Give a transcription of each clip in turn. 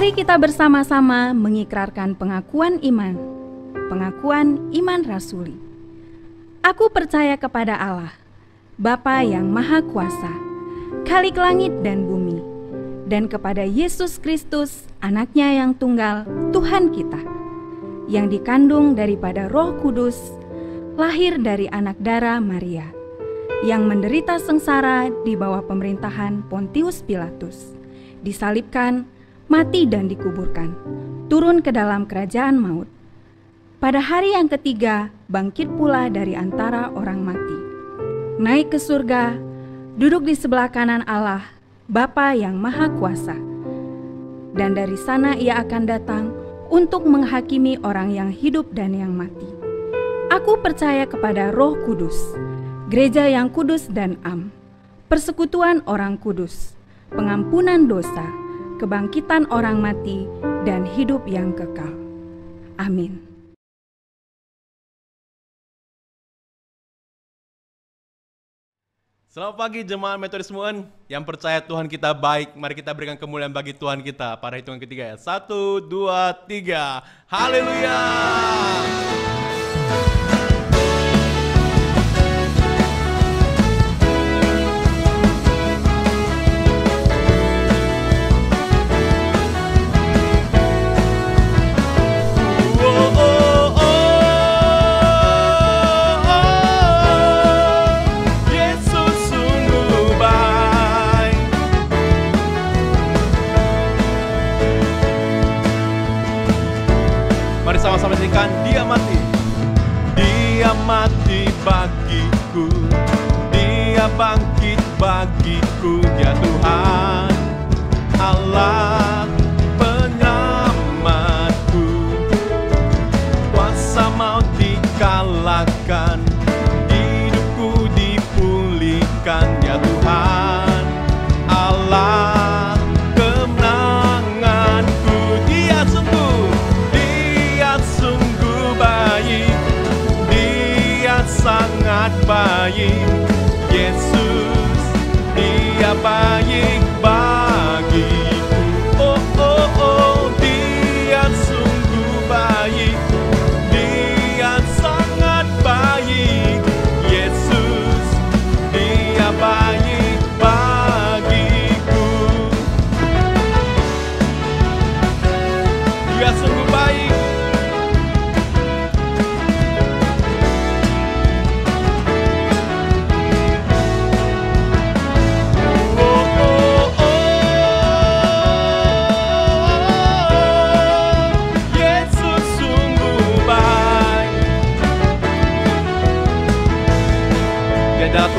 Mari kita bersama-sama mengikrarkan pengakuan iman. Pengakuan iman rasuli. Aku percaya kepada Allah, Bapa yang Maha Kuasa, Khalik langit dan bumi, dan kepada Yesus Kristus, Anaknya yang tunggal, Tuhan kita, yang dikandung daripada Roh Kudus, lahir dari anak darah Maria, yang menderita sengsara di bawah pemerintahan Pontius Pilatus, disalibkan, mati dan dikuburkan, turun ke dalam kerajaan maut. Pada hari yang ketiga, bangkit pula dari antara orang mati, naik ke surga, duduk di sebelah kanan Allah, Bapa yang Maha Kuasa. Dan dari sana ia akan datang untuk menghakimi orang yang hidup dan yang mati. Aku percaya kepada Roh Kudus, gereja yang kudus dan am, persekutuan orang kudus, pengampunan dosa, kebangkitan orang mati, dan hidup yang kekal. Amin. Selamat pagi jemaat Metodis Mu'en yang percaya Tuhan kita baik. Mari kita berikan kemuliaan bagi Tuhan kita pada hitungan ketiga ya. 1, 2, 3. Haleluya. Sama-sama nyanyikan, dia mati. Dia mati bagiku, dia bangkit bagiku, ya Tuhan Allah penyelamatku. Kuasa maut dikalahkan, hidupku dipulihkan, ya Tuhan Allah kemenanganku. Dia sungguh baik, dia sangat baik. Yesus, dia baik bagiku. Oh, oh, oh, dia sungguh baik, dia sangat baik. Yesus, dia baik bagiku. Dia sungguh baik.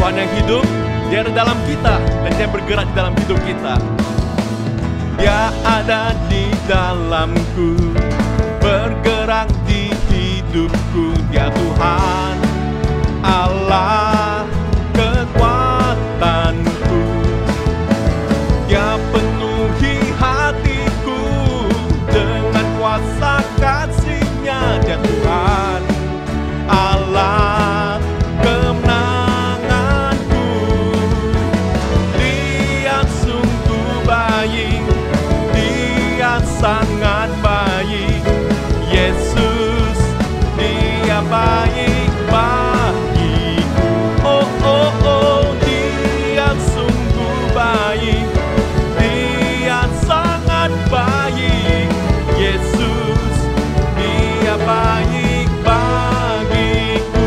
Tuhan yang hidup, dia ada dalam kita dan dia bergerak di dalam hidup kita. Dia ada di dalamku, bergerak di hidupku, ya Tuhan Allah kekuatanku. Dia penuhi hatiku dengan kuasa kasih-Nya, ya Tuhan Allah kemenangan. Dia sangat baik. Yesus, dia baik bagiku. Oh, oh, oh, dia sungguh baik, dia sangat baik. Yesus, dia baik bagiku.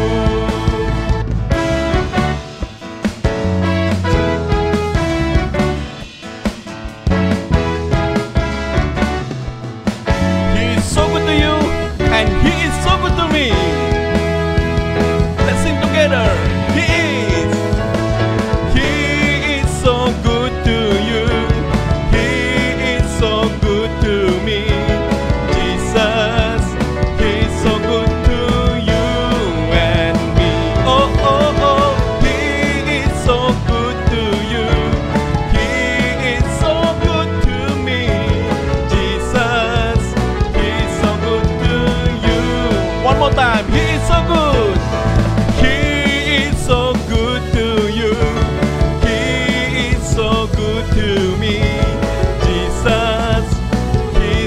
And He is so good to me. Let's sing together. He is so good to you. He is so good to me. Jesus, He is so good to you and me. Oh, oh, oh, He is so good to you. He is so good to me. Jesus, He is so good to you. One more time. He is so good. He is so good to you. He is so good to me. Jesus, He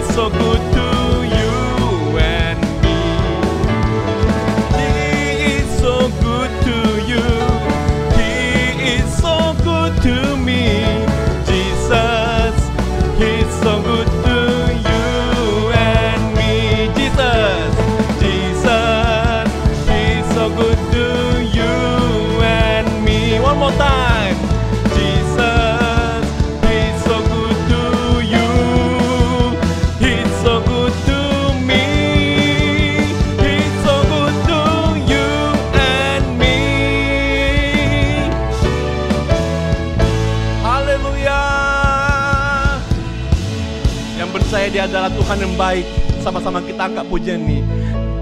Dia adalah Tuhan yang baik. Sama-sama kita angkat pujian ini.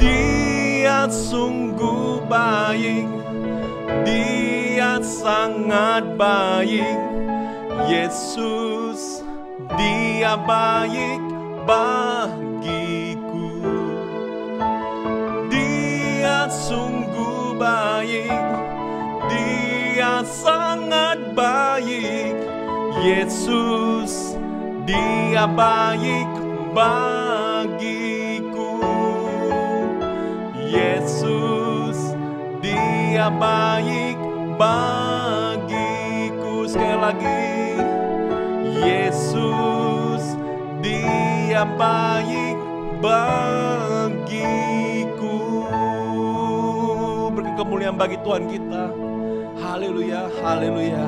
Dia sungguh baik, Dia sangat baik. Yesus, Dia baik bagiku. Dia sungguh baik, Dia sangat baik. Yesus, Dia baik bagiku. Yesus, Dia baik bagiku. Sekali lagi, Yesus, Dia baik bagiku. Berikan kemuliaan bagi Tuhan kita. Haleluya, haleluya.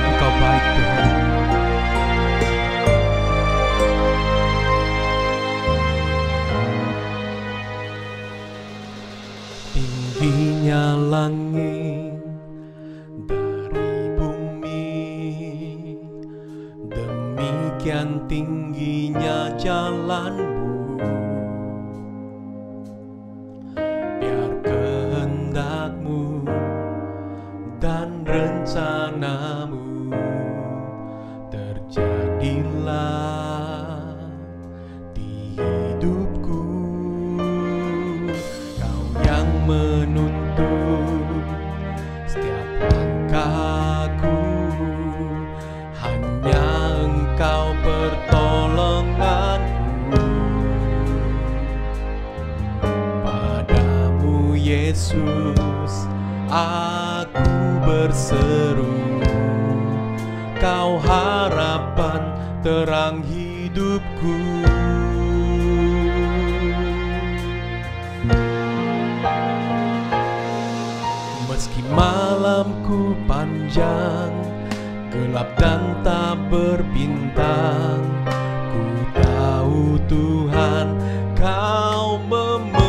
Engkau baik Tuhan. Tingginya langit dari bumi, demikian tingginya jalanmu. Biar kehendakmu dan rencanamu terjadilah di hidupku. Kau yang menuntun setiap langkahku, hanya Engkau pertolonganku. Padamu Yesus aku berseru, Kau harapan terang hidupku. Meski malamku panjang, gelap dan tak berbintang, ku tahu Tuhan Kau memelukku.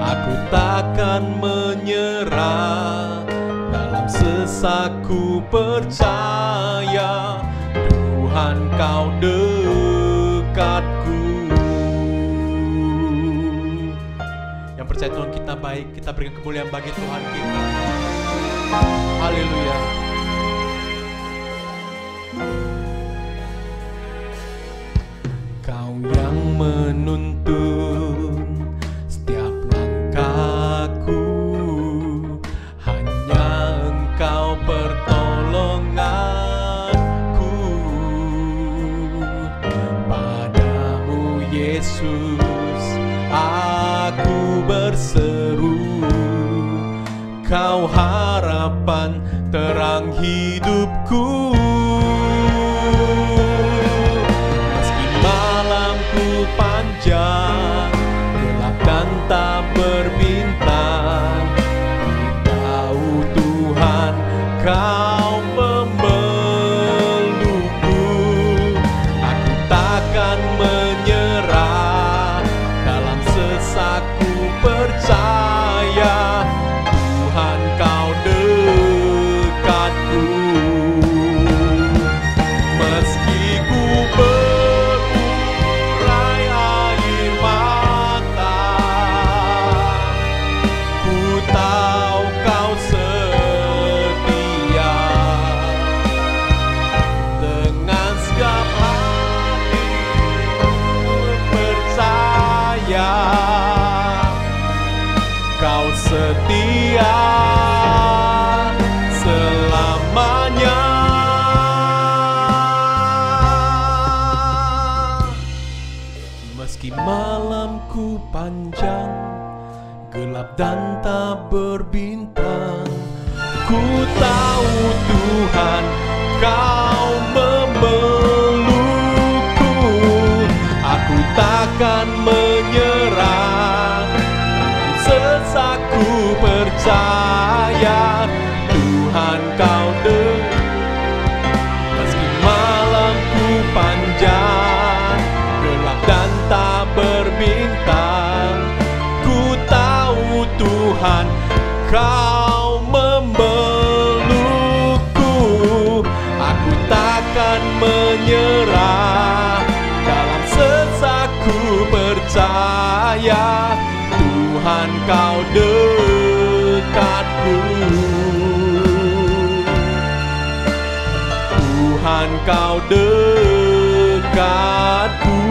Aku takkan menyerah, dalam sesakku percaya Tuhan Kau dekatku. Yang percaya Tuhan kita baik, kita berikan kemuliaan bagi Tuhan kita. Haleluya. Kau yang menuntun setiap langkahku, hanya Engkau pertolonganku. Padamu Yesus aku berseru, Kau harapan terang hidupku. Meski malamku panjang, gelap dan tak berbintang, ku tahu Tuhan Kau memelukku. Aku takkan menyerah, dalam sesakku percaya Tuhan Kau dekatku. Meski ku berurai air mata, ku tahu Kau setia. Dengan segala hati percaya Kau setia selamanya. Meski malamku panjang, gelap dan tak berbintang, ku tahu Tuhan Kau memelukku. Aku takkan menyerah, sesakku percaya Tuhan Kau dekatku. Meski malamku panjang, gelap dan tak berbintang, Kau memelukku, aku takkan menyerah. Dalam sesakku percaya, Tuhan kau dekatku. Tuhan kau dekatku.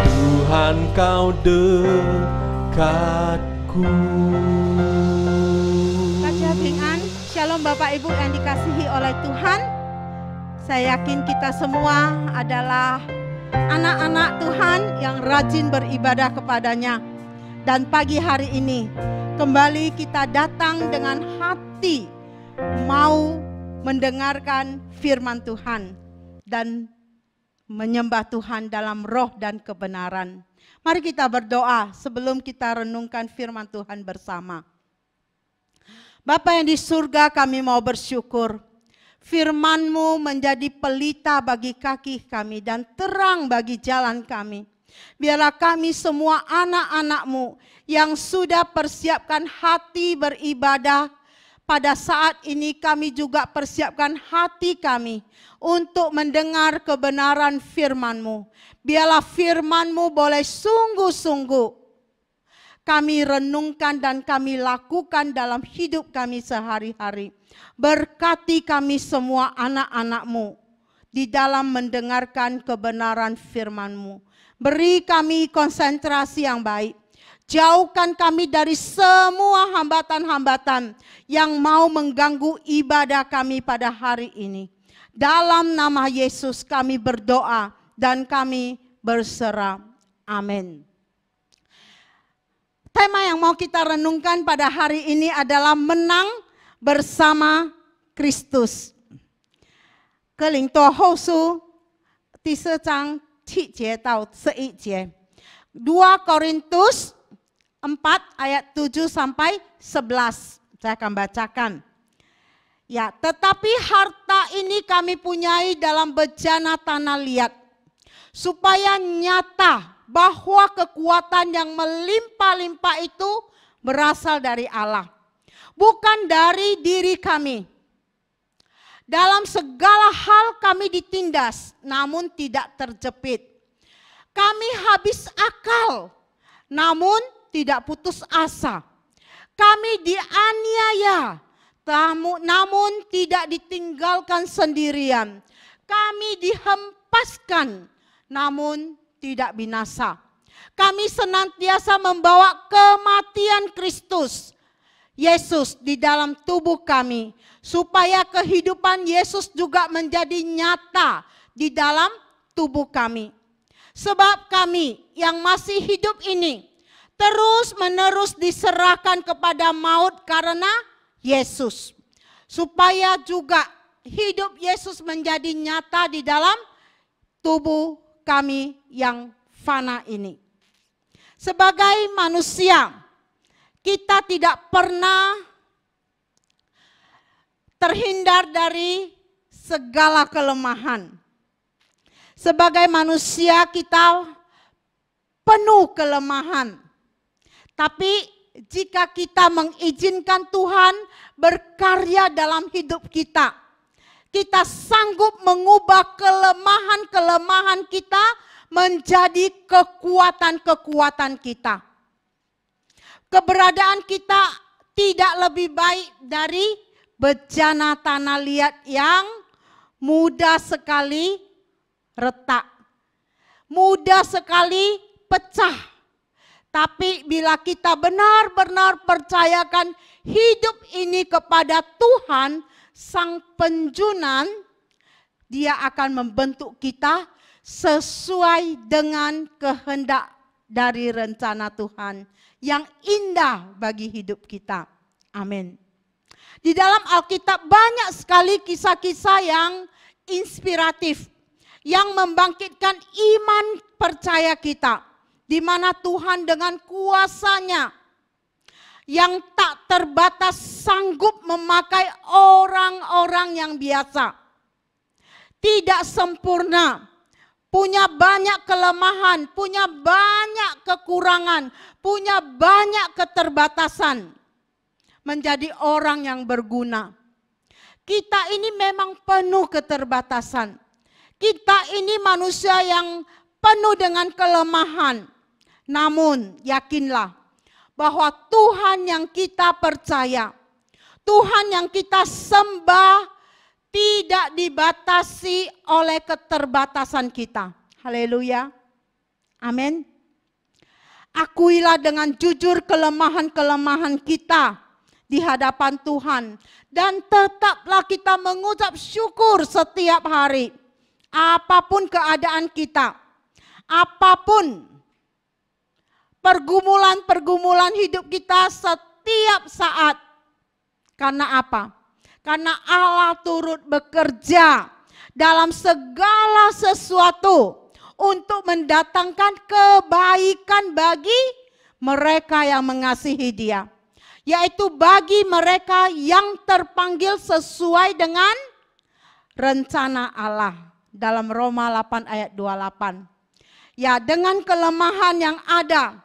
Tuhan kau dekatku. Baca bingan, Shalom Bapak Ibu yang dikasihi oleh Tuhan. Saya yakin kita semua adalah anak-anak Tuhan yang rajin beribadah kepadanya. Dan pagi hari ini kembali kita datang dengan hati mau mendengarkan firman Tuhan dan menyembah Tuhan dalam roh dan kebenaran. Mari kita berdoa sebelum kita renungkan firman Tuhan bersama. Bapa yang di surga, kami mau bersyukur. Firman-Mu menjadi pelita bagi kaki kami dan terang bagi jalan kami. Biarlah kami semua anak-anak-Mu yang sudah persiapkan hati beribadah, pada saat ini kami juga persiapkan hati kami untuk mendengar kebenaran firman-Mu. Biarlah firman-Mu boleh sungguh-sungguh kami renungkan dan kami lakukan dalam hidup kami sehari-hari. Berkati kami semua anak-anak-Mu di dalam mendengarkan kebenaran firman-Mu. Beri kami konsentrasi yang baik. Jauhkan kami dari semua hambatan-hambatan yang mau mengganggu ibadah kami pada hari ini. Dalam nama Yesus kami berdoa dan kami berserah. Amin. Tema yang mau kita renungkan pada hari ini adalah menang bersama Kristus. 哥林多后书第4章7节到11节. 2 Korintus 4 ayat 7 sampai 11. Saya akan bacakan. Ya, tetapi harta ini kami punyai dalam bejana tanah liat, supaya nyata bahwa kekuatan yang melimpah-limpah itu berasal dari Allah, bukan dari diri kami. Dalam segala hal kami ditindas, namun tidak terjepit. Kami habis akal, namun tidak putus asa. Kami dianiaya, namun tidak ditinggalkan sendirian. Kami dihempaskan, namun tidak binasa. Kami senantiasa membawa kematian Kristus Yesus di dalam tubuh kami, supaya kehidupan Yesus juga menjadi nyata di dalam tubuh kami. Sebab kami yang masih hidup ini terus-menerus diserahkan kepada maut karena Yesus, supaya juga hidup Yesus menjadi nyata di dalam tubuh kami yang fana ini. Sebagai manusia, kita tidak pernah terhindar dari segala kelemahan. Sebagai manusia kita penuh kelemahan. Tapi jika kita mengizinkan Tuhan berkarya dalam hidup kita, kita sanggup mengubah kelemahan-kelemahan kita menjadi kekuatan-kekuatan kita. Keberadaan kita tidak lebih baik dari bejana tanah liat yang mudah sekali retak, mudah sekali pecah. Tapi bila kita benar-benar percayakan hidup ini kepada Tuhan, Sang Penjunan, Dia akan membentuk kita sesuai dengan kehendak dari rencana Tuhan yang indah bagi hidup kita. Amin. Di dalam Alkitab banyak sekali kisah-kisah yang inspiratif, yang membangkitkan iman percaya kita. Di mana Tuhan dengan kuasa-Nya yang tak terbatas sanggup memakai orang-orang yang biasa. Tidak sempurna, punya banyak kelemahan, punya banyak kekurangan, punya banyak keterbatasan. Menjadi orang yang berguna. Kita ini memang penuh keterbatasan. Kita ini manusia yang penuh dengan kelemahan. Namun yakinlah bahwa Tuhan yang kita percaya, Tuhan yang kita sembah tidak dibatasi oleh keterbatasan kita. Haleluya. Amin. Akuilah dengan jujur kelemahan-kelemahan kita di hadapan Tuhan. Dan tetaplah kita mengucap syukur setiap hari. Apapun keadaan kita. Apapun pergumulan-pergumulan hidup kita setiap saat. Karena apa? Karena Allah turut bekerja dalam segala sesuatu untuk mendatangkan kebaikan bagi mereka yang mengasihi Dia. Yaitu bagi mereka yang terpanggil sesuai dengan rencana Allah. Dalam Roma 8 ayat 28. Ya, dengan kelemahan yang ada,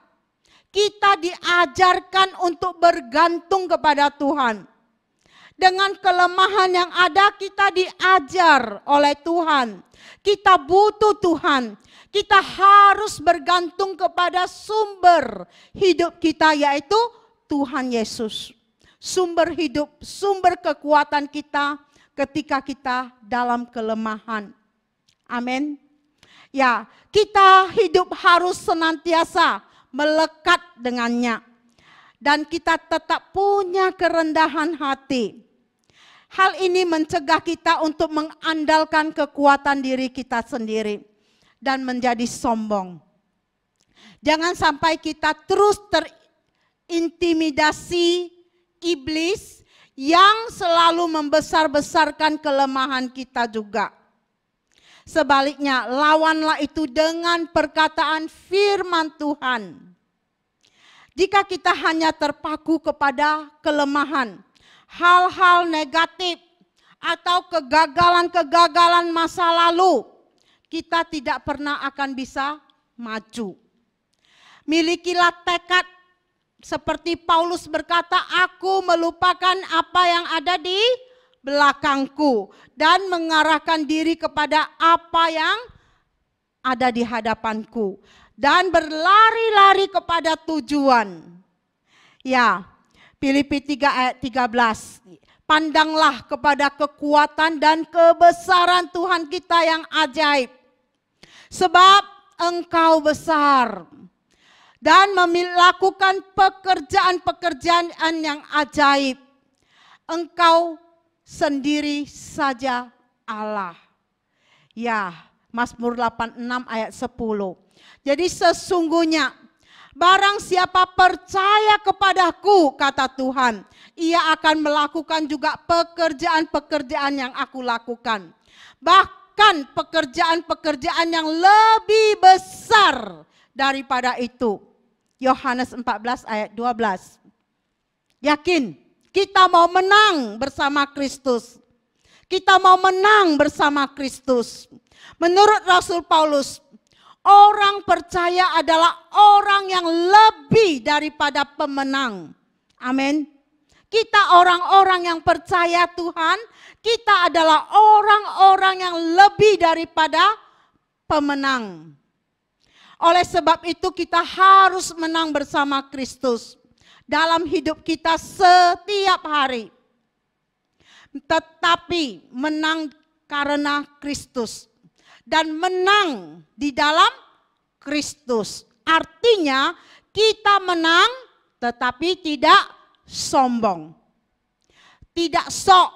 kita diajarkan untuk bergantung kepada Tuhan. Dengan kelemahan yang ada, kita diajar oleh Tuhan. Kita butuh Tuhan. Kita harus bergantung kepada sumber hidup kita, yaitu Tuhan Yesus. Sumber hidup, sumber kekuatan kita ketika kita dalam kelemahan. Amin. Ya, kita hidup harus senantiasa melekat dengannya. Dan kita tetap punya kerendahan hati. Hal ini mencegah kita untuk mengandalkan kekuatan diri kita sendiri. Dan menjadi sombong. Jangan sampai kita terus terintimidasi iblis yang selalu membesar-besarkan kelemahan kita juga. Sebaliknya, lawanlah itu dengan perkataan firman Tuhan. Jika kita hanya terpaku kepada kelemahan, hal-hal negatif, atau kegagalan-kegagalan masa lalu, kita tidak pernah akan bisa maju. Milikilah tekad seperti Paulus berkata, aku melupakan apa yang ada di belakangku dan mengarahkan diri kepada apa yang ada di hadapanku dan berlari-lari kepada tujuan. Ya, Filipi 3 ayat 13. Pandanglah kepada kekuatan dan kebesaran Tuhan kita yang ajaib. Sebab engkau besar dan melakukan pekerjaan-pekerjaan yang ajaib. Engkau sendiri saja Allah. Ya, Mazmur 86 ayat 10. Jadi sesungguhnya barang siapa percaya kepadaku, kata Tuhan, ia akan melakukan juga pekerjaan-pekerjaan yang aku lakukan. Bahkan pekerjaan-pekerjaan yang lebih besar daripada itu. Yohanes 14 ayat 12. Yakin kita mau menang bersama Kristus. Kita mau menang bersama Kristus. Menurut Rasul Paulus, orang percaya adalah orang yang lebih daripada pemenang. Amin. Kita orang-orang yang percaya Tuhan, kita adalah orang-orang yang lebih daripada pemenang. Oleh sebab itu kita harus menang bersama Kristus dalam hidup kita setiap hari. Tetapi menang karena Kristus dan menang di dalam Kristus. Artinya kita menang tetapi tidak sombong. Tidak sok,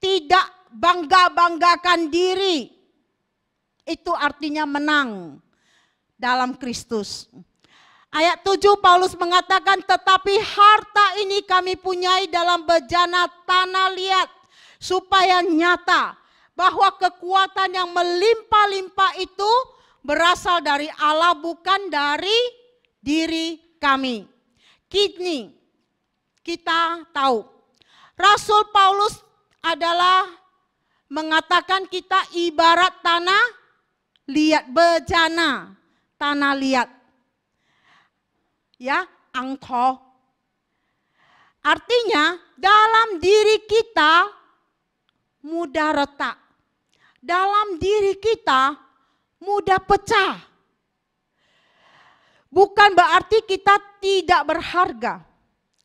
tidak bangga-banggakan diri. Itu artinya menang dalam Kristus. Ayat 7 Paulus mengatakan, tetapi harta ini kami punyai dalam bejana tanah liat, supaya nyata bahwa kekuatan yang melimpah-limpah itu berasal dari Allah, bukan dari diri kami. Kini kita tahu, Rasul Paulus adalah mengatakan kita ibarat tanah liat, bejana, tanah liat. Ya, angko. Artinya dalam diri kita mudah retak. Dalam diri kita mudah pecah. Bukan berarti kita tidak berharga.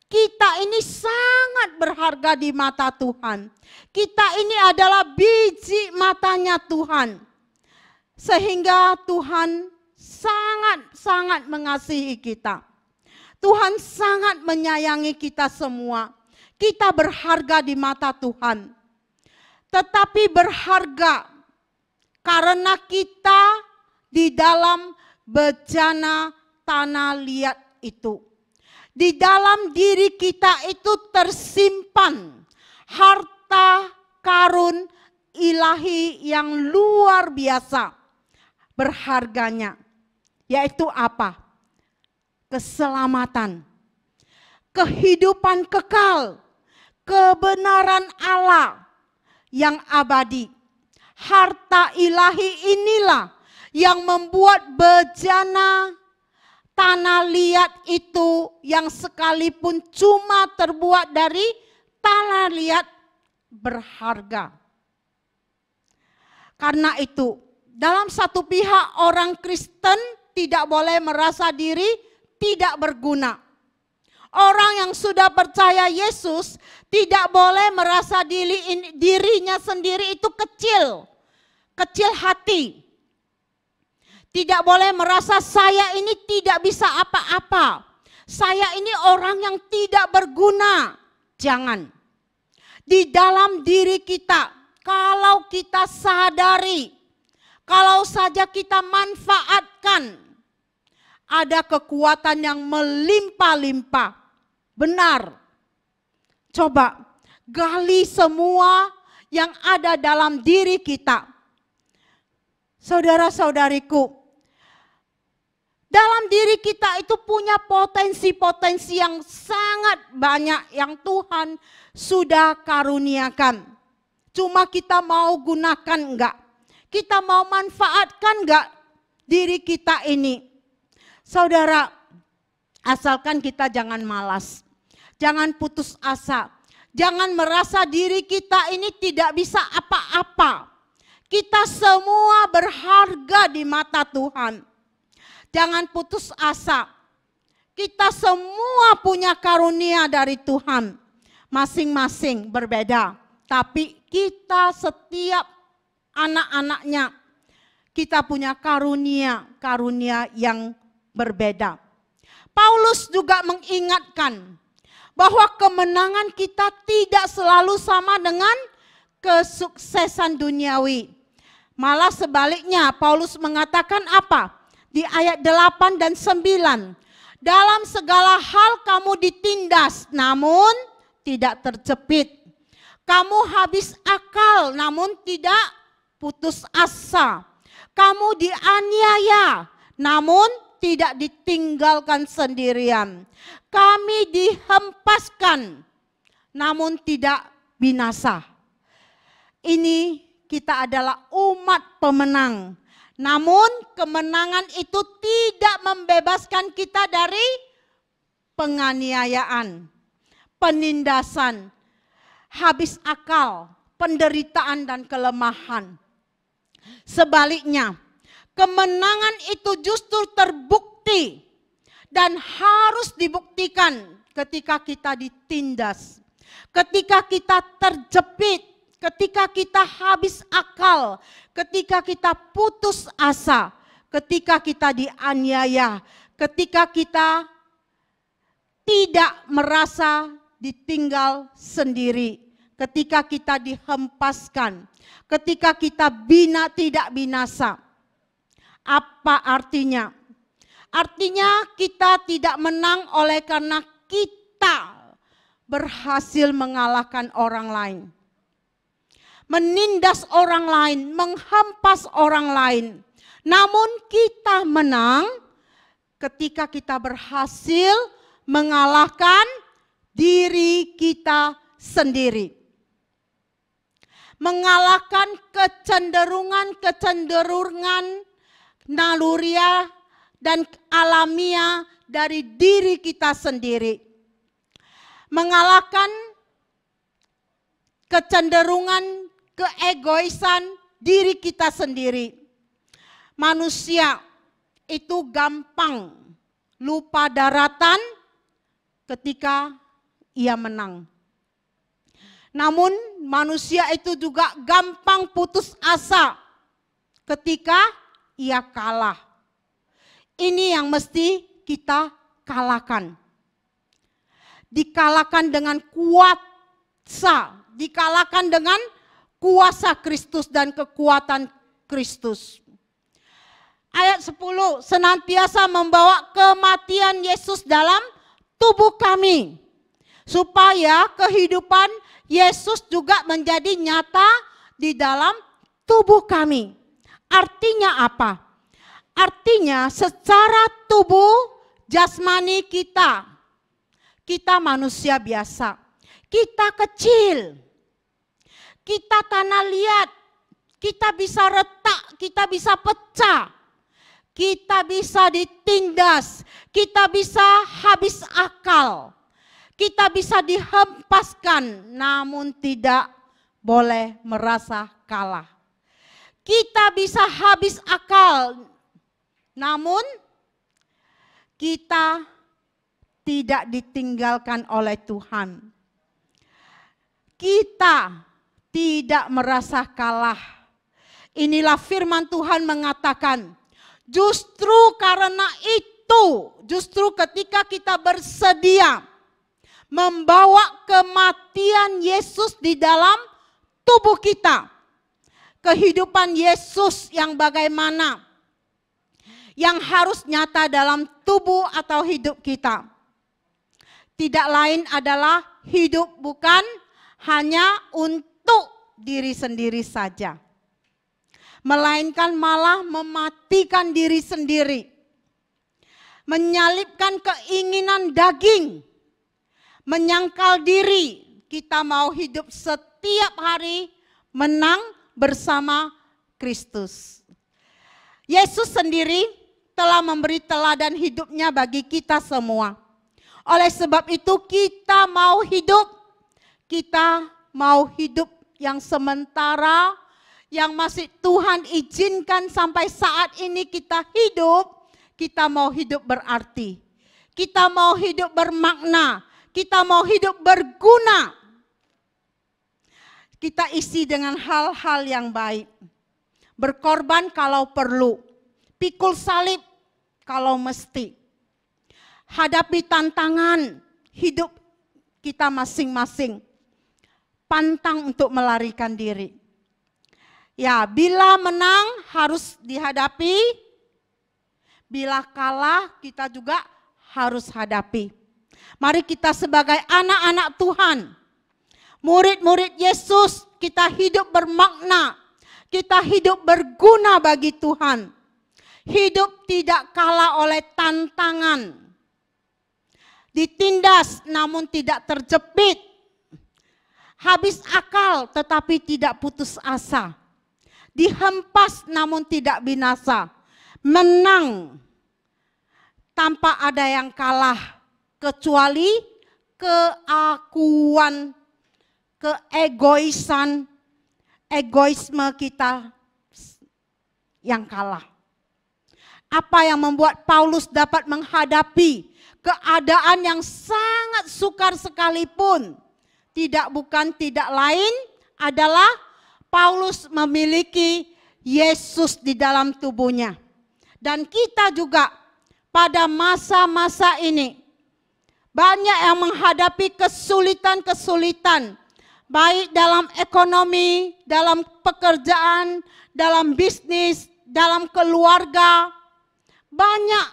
Kita ini sangat berharga di mata Tuhan. Kita ini adalah biji matanya Tuhan. Sehingga Tuhan sangat-sangat mengasihi kita. Tuhan sangat menyayangi kita semua. Kita berharga di mata Tuhan. Tetapi berharga karena kita di dalam bejana tanah liat itu. Di dalam diri kita itu tersimpan harta karun ilahi yang luar biasa berharganya. Yaitu apa? Keselamatan, kehidupan kekal, kebenaran Allah yang abadi. Harta ilahi inilah yang membuat bejana tanah liat itu yang sekalipun cuma terbuat dari tanah liat berharga. Karena itu, dalam satu pihak orang Kristen tidak boleh merasa diri tidak berguna. Orang yang sudah percaya Yesus tidak boleh merasa dirinya sendiri itu kecil hati. Tidak boleh merasa saya ini tidak bisa apa-apa. Saya ini orang yang tidak berguna. Jangan. Di dalam diri kita, kalau kita sadari, kalau saja kita manfaatkan, ada kekuatan yang melimpah-limpah. Benar. Coba gali semua yang ada dalam diri kita. Saudara-saudariku, dalam diri kita itu punya potensi-potensi yang sangat banyak yang Tuhan sudah karuniakan. Cuma kita mau gunakan enggak? Kita mau manfaatkan enggak diri kita ini? Saudara, asalkan kita jangan malas. Jangan putus asa. Jangan merasa diri kita ini tidak bisa apa-apa. Kita semua berharga di mata Tuhan. Jangan putus asa. Kita semua punya karunia dari Tuhan. Masing-masing berbeda. Tapi kita setiap anak-anaknya, kita punya karunia yang berbeda. Paulus juga mengingatkan bahwa kemenangan kita tidak selalu sama dengan kesuksesan duniawi. Malah sebaliknya, Paulus mengatakan apa? Di ayat 8 dan 9. Dalam segala hal kamu ditindas, namun tidak terjepit. Kamu habis akal, namun tidak putus asa. Kamu dianiaya, namun tidak ditinggalkan sendirian. Kami dihempaskan, namun tidak binasa. Ini kita adalah umat pemenang. Namun kemenangan itu tidak membebaskan kita dari penganiayaan, penindasan, habis akal, penderitaan dan kelemahan. Sebaliknya, kemenangan itu justru terbukti dan harus dibuktikan ketika kita ditindas, ketika kita terjepit, ketika kita habis akal, ketika kita putus asa, ketika kita dianiaya, ketika kita tidak merasa ditinggal sendiri, ketika kita dihempaskan, ketika kita tidak binasa. Apa artinya? Artinya kita tidak menang oleh karena kita berhasil mengalahkan orang lain. Menindas orang lain, menghempas orang lain. Namun kita menang ketika kita berhasil mengalahkan diri kita sendiri. Mengalahkan kecenderungan naluriah dan alamiah dari diri kita sendiri. Mengalahkan kecenderungan keegoisan diri kita sendiri. Manusia itu gampang lupa daratan ketika ia menang. Namun manusia itu juga gampang putus asa ketika ia kalah. Ini yang mesti kita kalahkan. Dikalahkan dengan kuasa, dikalahkan dengan kuasa Kristus dan kekuatan Kristus. Ayat 10, senantiasa membawa kematian Yesus dalam tubuh kami, supaya kehidupan Yesus juga menjadi nyata di dalam tubuh kami. Artinya apa? Artinya secara tubuh jasmani kita manusia biasa, kita kecil, kita tanah liat, kita bisa retak, kita bisa pecah, kita bisa ditindas, kita bisa habis akal, kita bisa dihempaskan, namun tidak boleh merasa kalah. Kita bisa habis akal, namun kita tidak ditinggalkan oleh Tuhan. Kita tidak merasa kalah. Inilah firman Tuhan mengatakan, justru karena itu, justru ketika kita bersedia membawa kematian Yesus di dalam tubuh kita, kehidupan Yesus yang bagaimana, yang harus nyata dalam tubuh atau hidup kita. Tidak lain adalah hidup bukan hanya untuk diri sendiri saja, melainkan malah mematikan diri sendiri, menyalibkan keinginan daging, menyangkal diri. Kita mau hidup setiap hari menang bersama Kristus. Yesus sendiri telah memberi teladan hidupnya bagi kita semua. Oleh sebab itu kita mau hidup yang sementara, yang masih Tuhan izinkan sampai saat ini kita hidup, kita mau hidup berarti. Kita mau hidup bermakna, kita mau hidup berguna. Kita isi dengan hal-hal yang baik. Berkorban kalau perlu, pikul salib kalau mesti. Hadapi tantangan hidup kita masing-masing. Pantang untuk melarikan diri. Ya, bila menang harus dihadapi, bila kalah kita juga harus hadapi. Mari kita sebagai anak-anak Tuhan, murid-murid Yesus, kita hidup bermakna, kita hidup berguna bagi Tuhan. Hidup tidak kalah oleh tantangan. Ditindas namun tidak terjepit. Habis akal tetapi tidak putus asa. Dihempas namun tidak binasa. Menang tanpa ada yang kalah. Kecuali keakuan, keegoisan, egoisme kita yang kalah. Apa yang membuat Paulus dapat menghadapi keadaan yang sangat sukar sekalipun, tidak lain adalah Paulus memiliki Yesus di dalam tubuhnya. Dan kita juga pada masa-masa ini banyak yang menghadapi kesulitan-kesulitan, baik dalam ekonomi, dalam pekerjaan, dalam bisnis, dalam keluarga. Banyak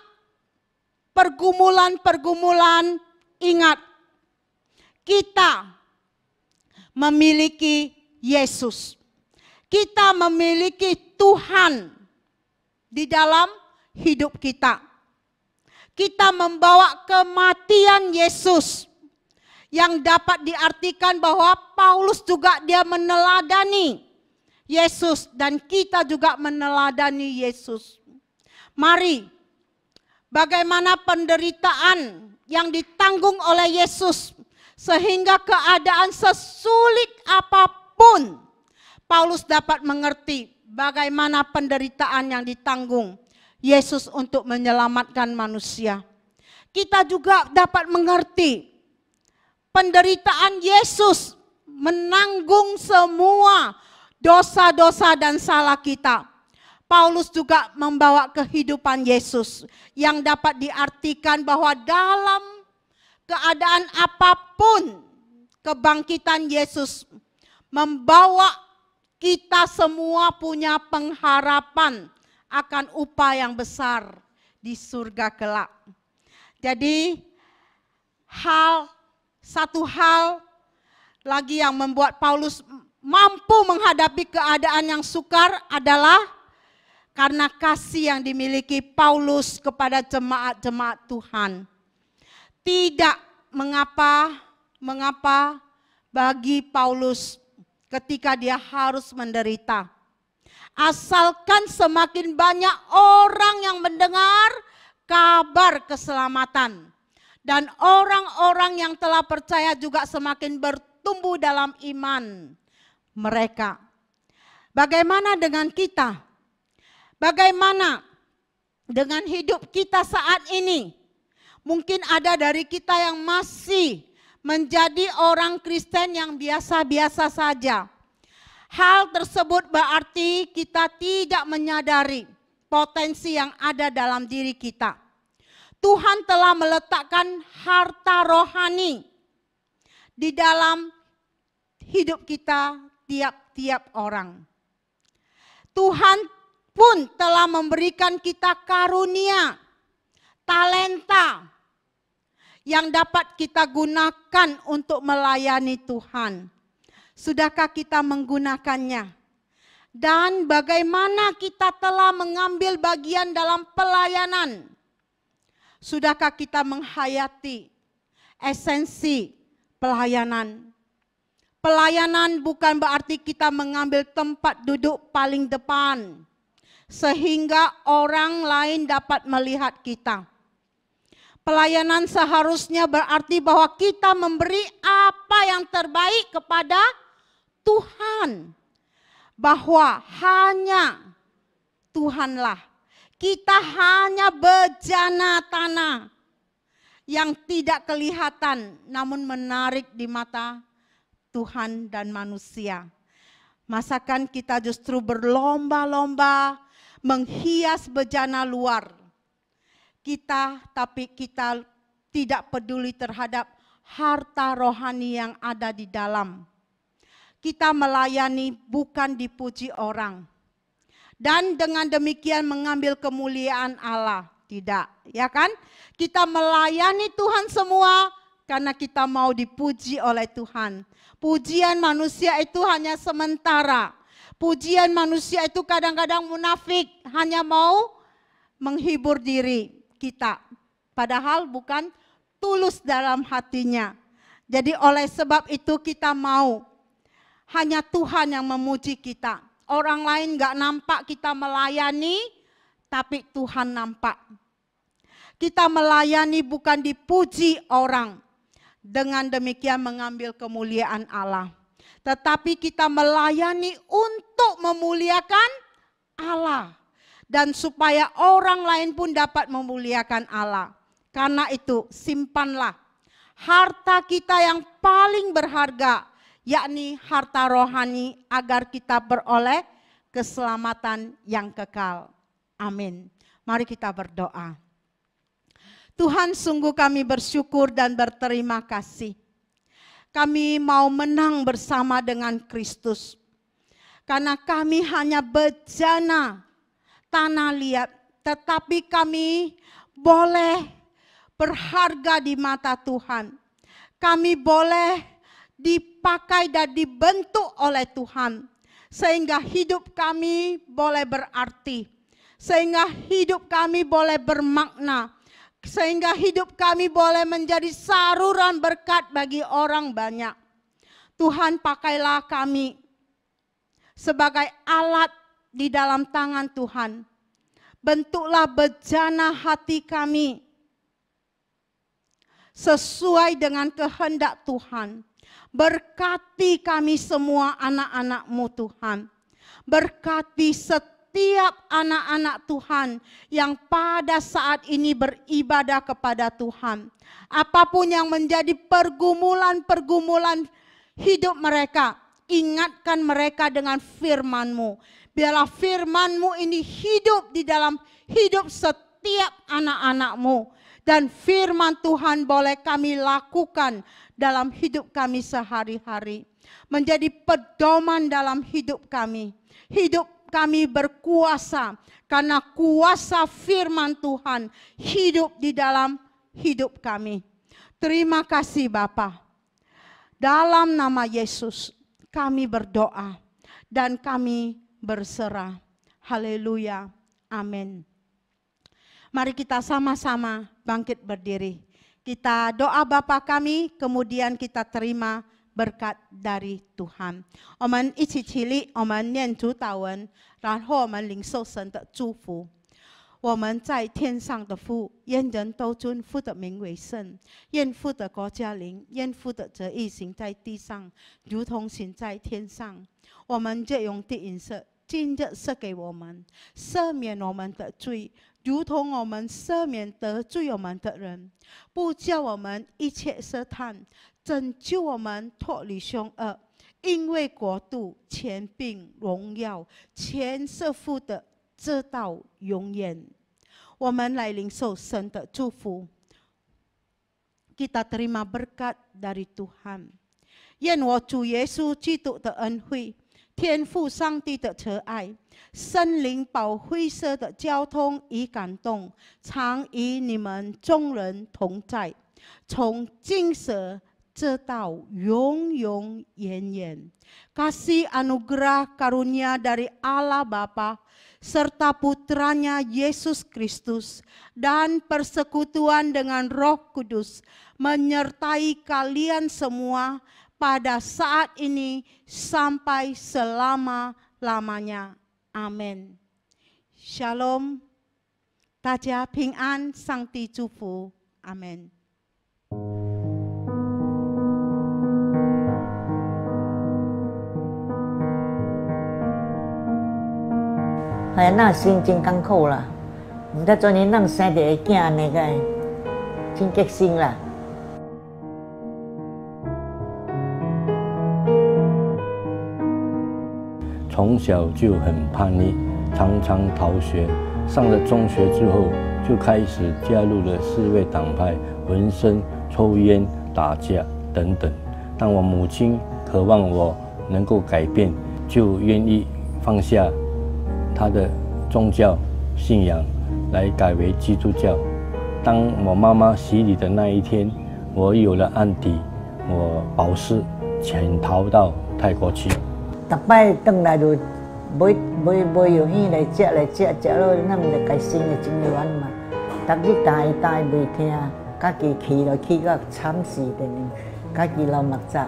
pergumulan-pergumulan. Ingat, kita memiliki Yesus. Kita memiliki Tuhan di dalam hidup kita. Kita membawa kematian Yesus, yang dapat diartikan bahwa Paulus juga dia meneladani Yesus dan kita juga meneladani Yesus. Mari, bagaimana penderitaan yang ditanggung oleh Yesus sehingga keadaan sesulit apapun Paulus dapat mengerti bagaimana penderitaan yang ditanggung Yesus untuk menyelamatkan manusia. Kita juga dapat mengerti penderitaan Yesus menanggung semua dosa-dosa dan salah kita. Paulus juga membawa kehidupan Yesus yang dapat diartikan bahwa dalam keadaan apapun kebangkitan Yesus membawa kita semua punya pengharapan akan upah yang besar di surga kelak. Jadi satu hal lagi yang membuat Paulus mampu menghadapi keadaan yang sukar adalah karena kasih yang dimiliki Paulus kepada jemaat-jemaat Tuhan. Tidak mengapa bagi Paulus ketika dia harus menderita. Asalkan semakin banyak orang yang mendengar kabar keselamatan. Dan orang-orang yang telah percaya juga semakin bertumbuh dalam iman mereka. Bagaimana dengan kita? Bagaimana dengan hidup kita saat ini? Mungkin ada dari kita yang masih menjadi orang Kristen yang biasa-biasa saja. Hal tersebut berarti kita tidak menyadari potensi yang ada dalam diri kita. Tuhan telah meletakkan harta rohani di dalam hidup kita tiap-tiap orang. Tuhan pun telah memberikan kita karunia, talenta yang dapat kita gunakan untuk melayani Tuhan. Sudahkah kita menggunakannya? Dan bagaimana kita telah mengambil bagian dalam pelayanan? Sudahkah kita menghayati esensi pelayanan? Pelayanan bukan berarti kita mengambil tempat duduk paling depan sehingga orang lain dapat melihat kita. Pelayanan seharusnya berarti bahwa kita memberi apa yang terbaik kepada Tuhan. Bahwa hanya Tuhanlah. Kita hanya bejana tanah yang tidak kelihatan namun menarik di mata Tuhan dan manusia. Masakan kita justru berlomba-lomba menghias bejana luar tapi kita tidak peduli terhadap harta rohani yang ada di dalam. Kita melayani bukan dipuji orang. Dan dengan demikian mengambil kemuliaan Allah. Tidak, ya kan? Kita melayani Tuhan semua karena kita mau dipuji oleh Tuhan. Pujian manusia itu hanya sementara. Pujian manusia itu kadang-kadang munafik, hanya mau menghibur diri kita. Padahal bukan tulus dalam hatinya. Jadi oleh sebab itu kita mau hanya Tuhan yang memuji kita. Orang lain gak nampak kita melayani, tapi Tuhan nampak. Kita melayani bukan dipuji orang. Dengan demikian mengambil kemuliaan Allah. Tetapi kita melayani untuk memuliakan Allah. Dan supaya orang lain pun dapat memuliakan Allah. Karena itu simpanlah harta kita yang paling berharga. Yakni harta rohani agar kita beroleh keselamatan yang kekal. Amin. Mari kita berdoa. Tuhan, sungguh kami bersyukur dan berterima kasih. Kami mau menang bersama dengan Kristus. Karena kami hanya bejana tanah liat, tetapi kami boleh berharga di mata Tuhan. Kami boleh dipakai dan dibentuk oleh Tuhan. Sehingga hidup kami boleh berarti. Sehingga hidup kami boleh bermakna. Sehingga hidup kami boleh menjadi saluran berkat bagi orang banyak. Tuhan, pakailah kami sebagai alat di dalam tangan Tuhan. Bentuklah bejana hati kami sesuai dengan kehendak Tuhan. Berkati kami semua anak-anak-Mu Tuhan. Berkati setiap anak-anak Tuhan yang pada saat ini beribadah kepada Tuhan. Apapun yang menjadi pergumulan-pergumulan hidup mereka, ingatkan mereka dengan firman-Mu. Biarlah firman-Mu ini hidup di dalam hidup setiap anak-anak-Mu. Dan firman Tuhan boleh kami lakukan dalam hidup kami sehari-hari. Menjadi pedoman dalam hidup kami. Hidup kami berkuasa karena kuasa firman Tuhan hidup di dalam hidup kami. Terima kasih Bapa. Dalam nama Yesus kami berdoa dan kami berserah. Haleluya. Amin. Mari kita sama-sama bangkit berdiri. Kita doa Bapa kami, kemudian kita terima berkat dari Tuhan. 我们一起起立，我们念主祷文，然后我们领受神的祝福。我们在天上的父，愿人都尊父的名为圣，愿父的国降临，愿父的旨意行在地上，如同行在天上。我们日用的饮食，今日赐给我们，赦免我们的罪，如同我们赦免得罪我们的人，不叫我们一切试探，拯救我们脱离凶恶。因为国度、权柄、荣耀，全是父的，直到永远。我们来领受神的祝福。Kita terima berkat dari Tuhan。愿我主耶稣基督的恩惠、天父上帝的慈爱、圣灵保惠师的交通与感动，常与你们众人同在，从今时直到永永远远。Kasih anugerah karunia dari Allah Bapa serta putranya Yesus Kristus dan persekutuan dengan Roh Kudus menyertai kalian semua pada saat ini sampai selama-lamanya. Amin. Shalom. 大家平安，上帝祝福。阿门。哎，那心真艰苦啦，唔得做年咱生一个囝安尼个，真激心啦。从小就很叛逆，常常逃学。上了中学之后，就开始加入了4位党派，纹身、抽烟、打架等等。当我母亲渴望我能够改变，就愿意放下他的宗教信仰，来改为基督教。当我妈妈洗礼的那一天，我有了案底，我保释潜逃到泰国去。逐摆转来就买药片来食，食了咱们就改心的真冤嘛。逐日大袂听，家己气就气到惨死的呢。家己流目汁，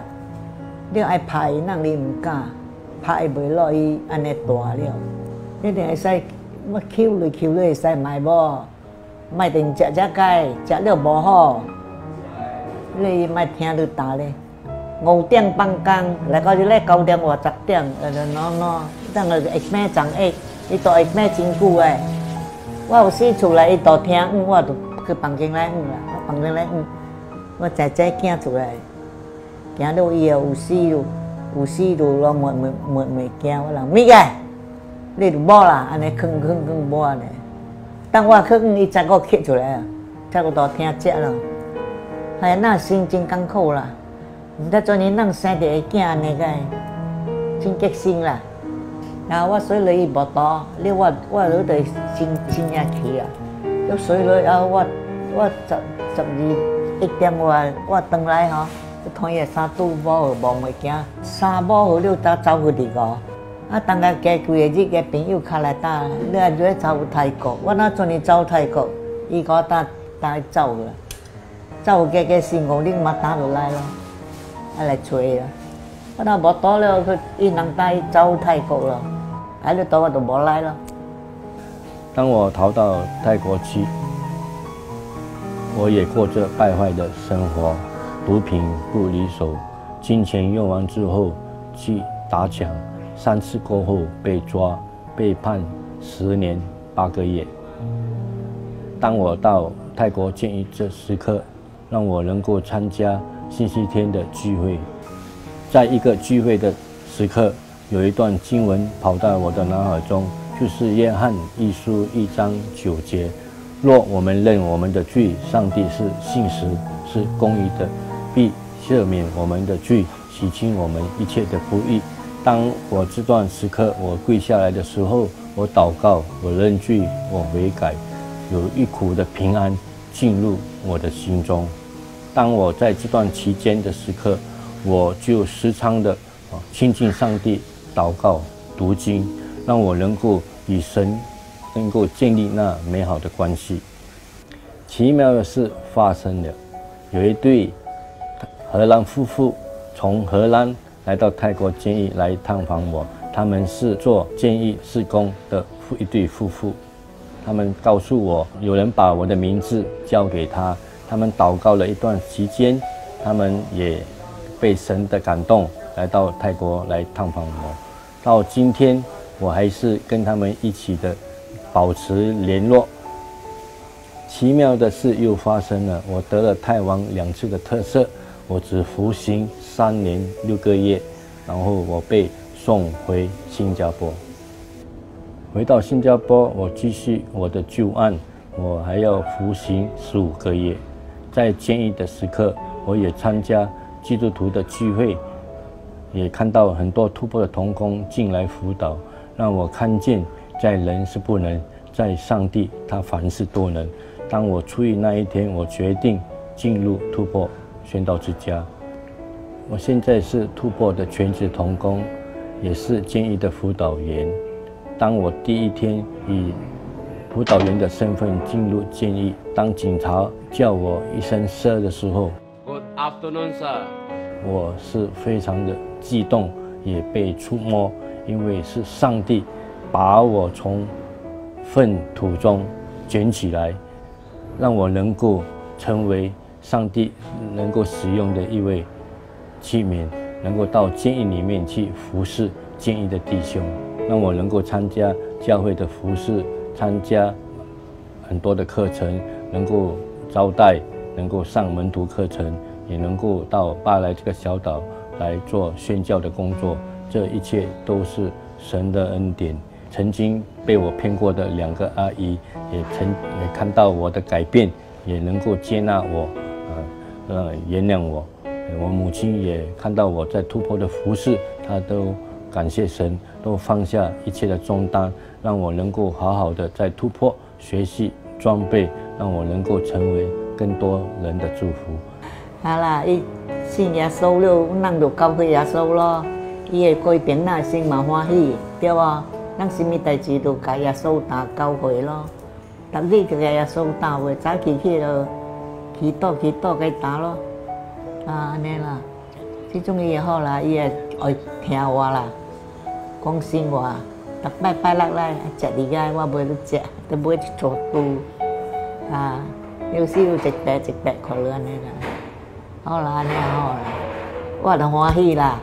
你爱拍伊，咱你唔敢，拍伊袂落伊安尼大了。一定会使，我抽来会使卖无？卖定食解，食了无好，你莫听你打咧。5点放工，来到你咧9点或10点，喏，等下下暝长下，伊到下暝真久诶。我有时厝内伊到听我就去房间来啦，我房间来我仔囝厝内，行到以后有死路咯，袂惊我人咪个。你就无啦，安尼囥无安尼。等我囥，伊才个起出来啊，才个到听食咯。哎，那心真艰苦啦，唔得做年咱生一个囝安尼个，真激心啦。然后我水落伊无多，你我落地真也去啊。要水落啊，我12、1点我回来吼，看伊衫拄无好，无袂惊，衫无好了，走去2个。啊，当个加几个日，个朋友卡来打，你还要走泰国，我那阵你走泰国，伊给我带走了，走加4-5日嘛打落来咯，啊来找伊啦。我那无多了，伊人带走泰国咯，啊你到我就无来咯。当我逃到泰国去，我也过着败坏的生活，毒品不离手，金钱用完之后去打抢，3次过后被抓，被判10年8个月。当我到泰国监狱这时刻，让我能够参加星期天的聚会。在一个聚会的时刻，有一段经文跑到我的脑海中，就是约翰一书1章9节：若我们认我们的罪，上帝是信实是公义的，必赦免我们的罪，洗清我们一切的不义。当我这段时刻我跪下来的时候，我祷告，我认罪，我悔改，有一股的平安进入我的心中。当我在这段期间的时刻，我就时常的亲近上帝，祷告读经，让我能够与神能够建立那美好的关系。奇妙的事发生了，有一对荷兰夫妇从荷兰来到泰国监狱来探访我，他们是做监狱事工的一对夫妇。他们告诉我，有人把我的名字交给他，他们祷告了一段时间，他们也被神的感动，来到泰国来探访我。到今天，我还是跟他们一起的保持联络。奇妙的事又发生了，我得了泰王2次的特赦，我只服刑3年6个月，然后我被送回新加坡。回到新加坡，我继续我的旧案，我还要服刑15个月。在监狱的时刻，我也参加基督徒的聚会，也看到很多突破的同工进来辅导，让我看见在人是不能，在上帝他凡事都能。当我出狱那一天，我决定进入突破宣道之家。我现在是突破的全职同工，也是监狱的辅导员。当我第一天以辅导员的身份进入监狱，当警察叫我一声 Sir 的时候 Good afternoon, sir. 我是非常的激动，也被触摸，因为是上帝把我从粪土中卷起来，让我能够成为上帝能够使用的一位器皿，能够到监狱里面去服侍监狱的弟兄，让我能够参加教会的服侍，参加很多的课程，能够招待，能够上门徒课程，也能够到巴莱这个小岛来做宣教的工作。这一切都是神的恩典。曾经被我骗过的2个阿姨，也看到我的改变，也能够接纳我，原谅我。我母亲也看到我在突破的服事，她都感谢神，都放下一切的重担，让我能够好好的在突破学习装备，让我能够成为更多人的祝福。好啦，伊信耶稣了，咱就交给耶稣咯。伊会改变咱心嘛欢喜，对啊。咱什么代志都甲耶稣打交回咯。逐日就甲耶稣打回，早起去就祈祷该打咯。安尼啦，这种伊好啦，伊会听我啦，关心我。逐拜六来食2个，我袂去食，都买一桌肚。有时有一白快乐安尼啦。好啦，安尼好啦，我就欢喜啦。